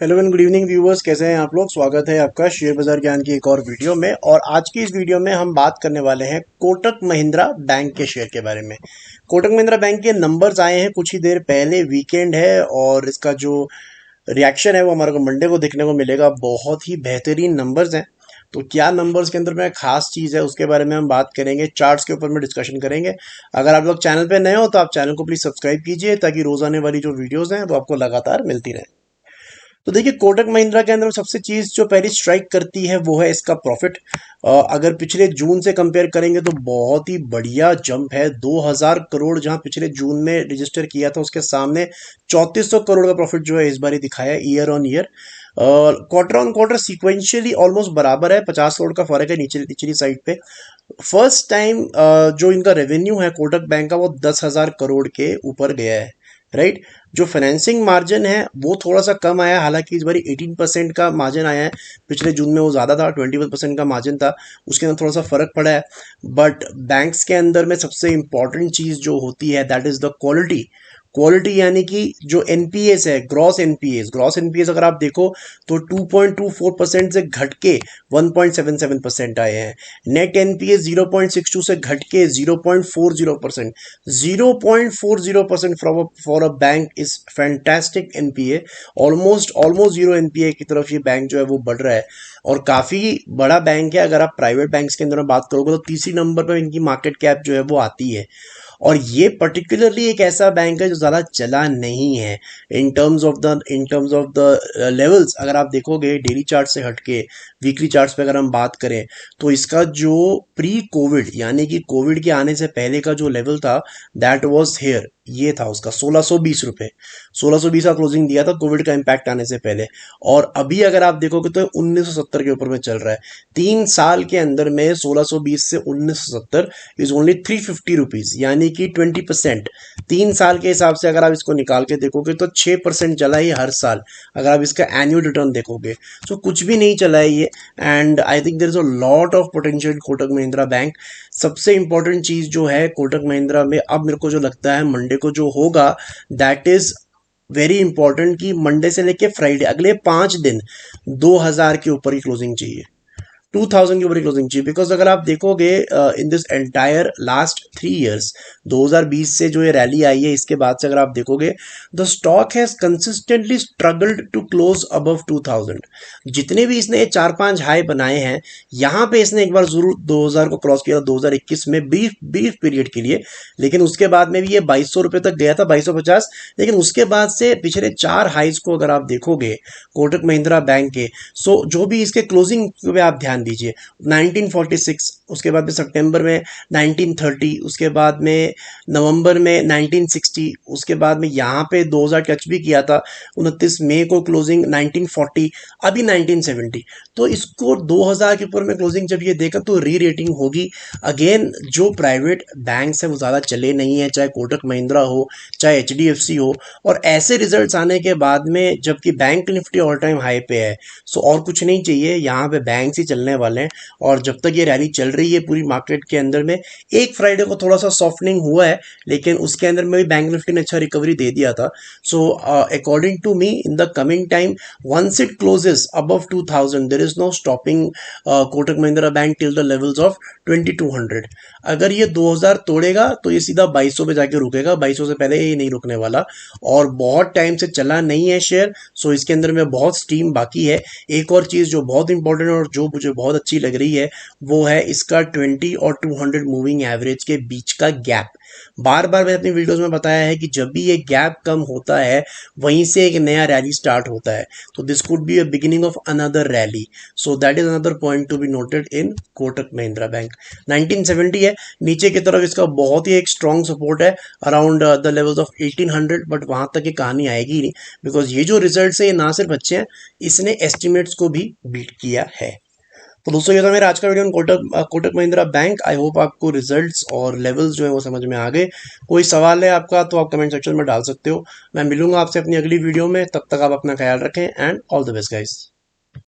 Hello and good evening viewers, कैसे हैं आप लोग। स्वागत है आपका शेयर बाजार ज्ञान की एक और वीडियो में। और आज की इस वीडियो में हम बात करने वाले हैं कोटक महिंद्रा बैंक के शेयर के बारे में। कोटक महिंद्रा बैंक के नंबर्स आए हैं कुछ ही देर पहले, वीकेंड है और इसका जो रिएक्शन है वो हमारे को मंडे को देखने को मिलेगा। बहुत ही बेहतरीन नंबर्स हैं। तो क्या नंबर्स के अंदर में खास चीज़ है उसके बारे में हम बात करेंगे, चार्ट्स के ऊपर में डिस्कशन करेंगे। अगर आप लोग चैनल पे नए हो तो आप चैनल को प्लीज़ सब्सक्राइब कीजिए ताकि रोज़ आने वाली जो वीडियोज़ हैं वो आपको लगातार मिलती रहे। तो देखिए, कोटक महिंद्रा के अंदर सबसे चीज जो पहली स्ट्राइक करती है वो है इसका प्रॉफिट। अगर पिछले जून से कंपेयर करेंगे तो बहुत ही बढ़िया जंप है। 2000 करोड़ जहां पिछले जून में रजिस्टर किया था उसके सामने 3400 करोड़ का प्रॉफिट जो है इस बार दिखाया है year on year. Quarter on quarter sequentially almost बराबर है, 50 करोड़ का फर्क है नीचे निचली साइड पे। फर्स्ट टाइम जो इनका रेवेन्यू है कोटक बैंक का वो 10,000 करोड़ के ऊपर गया है, राइट। जो फाइनेंसिंग मार्जिन है वो थोड़ा सा कम आया, हालांकि इस बार 18% का मार्जिन आया है। पिछले जून में वो ज़्यादा था, 21% का मार्जिन था, उसके अंदर थोड़ा सा फर्क पड़ा है। बट बैंक्स के अंदर में सबसे इंपॉर्टेंट चीज़ जो होती है that is the quality. Quality यानी कि जो एनपीएस है, ग्रॉस एनपीएस अगर आप देखो तो 2.24% से घट के 1.77% आए हैं। नेट एनपीएस 0.62 से घट के 0.40%। 0.40% for a bank is fantastic NPA. Almost zero NPA की तरफ ये बैंक जो है वो बढ़ रहा है और काफ़ी बड़ा बैंक है। अगर आप प्राइवेट बैंक्स के अंदर में बात करोगे तो तीसरी नंबर पर इनकी मार्केट कैप जो है वो आती है। और ये पर्टिकुलरली एक ऐसा बैंक है जो ज़्यादा चला नहीं है in terms of the levels. अगर आप देखोगे डेली चार्ट से हटके वीकली चार्ट्स पे अगर हम बात करें तो इसका जो प्री कोविड यानी कि कोविड के आने से पहले का जो लेवल था दैट वाज हेयर, ये था उसका 1620 रुपये। 1620 का क्लोजिंग दिया था कोविड का इम्पैक्ट आने से पहले। और अभी अगर आप देखोगे तो 1970 के ऊपर में चल रहा है। 3 साल के अंदर में 1620 से 1970 इज ओनली 350 रुपीज, यानी कि 20%। 3 साल के हिसाब से अगर आप इसको निकाल के देखोगे तो 6% चला है हर साल। अगर आप इसका एनुअल रिटर्न देखोगे तो कुछ भी नहीं चला है ये। And I think there is a lot of potential Kotak Mahindra bank. सबसे इंपॉर्टेंट चीज जो है कोटक महिंद्रा में अब मेरे को जो लगता है मंडे को जो होगा दैट इज वेरी इंपॉर्टेंट कि मंडे से लेके फ्राइडे अगले 5 दिन 2000 के ऊपर ही क्लोजिंग चाहिए, 2000 के ऊपर ही क्लोजिंग चाहिए। बिकॉज अगर आप देखोगे in this entire last 3 years, 2020 से जो ये रैली आई है इसके बाद से अगर आप देखोगे the stock has consistently struggled to close above 2000। जितने भी इसने 4-5 हाई बनाए हैं यहाँ पे इसने एक बार जरूर 2000 को क्रॉस किया 2021 में ब्रीफ पीरियड के लिए, लेकिन उसके बाद में भी ये 2200 रुपये तक गया था, 2250। लेकिन उसके बाद से पिछले 4 हाइज को अगर आप देखोगे कोटक महिंद्रा बैंक के, सो जो भी इसके क्लोजिंग पे आप ध्यान दीजिए, 1946, उसके बाद में सितंबर में 1930, उसके बाद में नवंबर में 1960, उसके बाद में यहाँ पे 2000 टच भी किया था 29 मई को क्लोजिंग 1940, अभी 1970। तो इसको 2000 के ऊपर में क्लोजिंग जब ये देखा तो री रेटिंग होगी। अगेन जो प्राइवेट बैंक्स है वो ज़्यादा चले नहीं है, चाहे कोटक महिंद्रा हो चाहे एचडीएफसी हो। और ऐसे रिजल्ट्स आने के बाद में जबकि bank Nifty all time high पे है, सो और कुछ नहीं चाहिए, यहाँ पे बैंक्स ही चलने वाले हैं। और जब तक ये रैली चल रही है पूरी मार्केट के अंदर में, एक फ्राइडे को थोड़ा सा सॉफ्टनिंग हुआ है लेकिन उसके अंदर में भी बैंक निफ्टी ने अच्छा रिकवरी दे दिया था। So according to me in the coming time once it closes above 2000 there is no stopping Kotak Mahindra bank till the levels of 2200। अगर ये 2000 तोड़ेगा तो ये सीधा 2200 पे जाके रुकेगा, 2200 से पहले ये नहीं रुकने वाला। और बहुत टाइम से चला नहीं है शेयर, सो इसके अंदर में बहुत स्टीम बाकी है। एक और चीज़ जो बहुत इंपॉर्टेंट और जो मुझे बहुत अच्छी लग रही है वो है इसका 20 और 200 मूविंग एवरेज के बीच का गैप। बार बार मैंने अपनी वीडियोस में बताया है कि जब भी ये गैप कम होता है वहीं से एक नया रैली स्टार्ट होता है। तो this could be a beginning of another rally. So that is another point to be noted in Kotak Mahindra bank. 1970 है नीचे की तरफ, इसका बहुत ही एक स्ट्रॉन्ग सपोर्ट है around the levels of 1800, but वहां तक ये कहानी आएगी ही नहीं बिकॉज ये जो रिजल्ट है ये ना सिर्फ अच्छे हैं, इसने एस्टिमेट्स को भी बीट किया है। तो दोस्तों ये था मेरा आज का video Kotak Mahindra bank. I hope आपको रिजल्ट्स और लेवल्स जो है वो समझ में आ गए। कोई सवाल है आपका तो आप कमेंट सेक्शन में डाल सकते हो। मैं मिलूंगा आपसे अपनी अगली वीडियो में, तब तक आप अपना ख्याल रखें and all the best guys.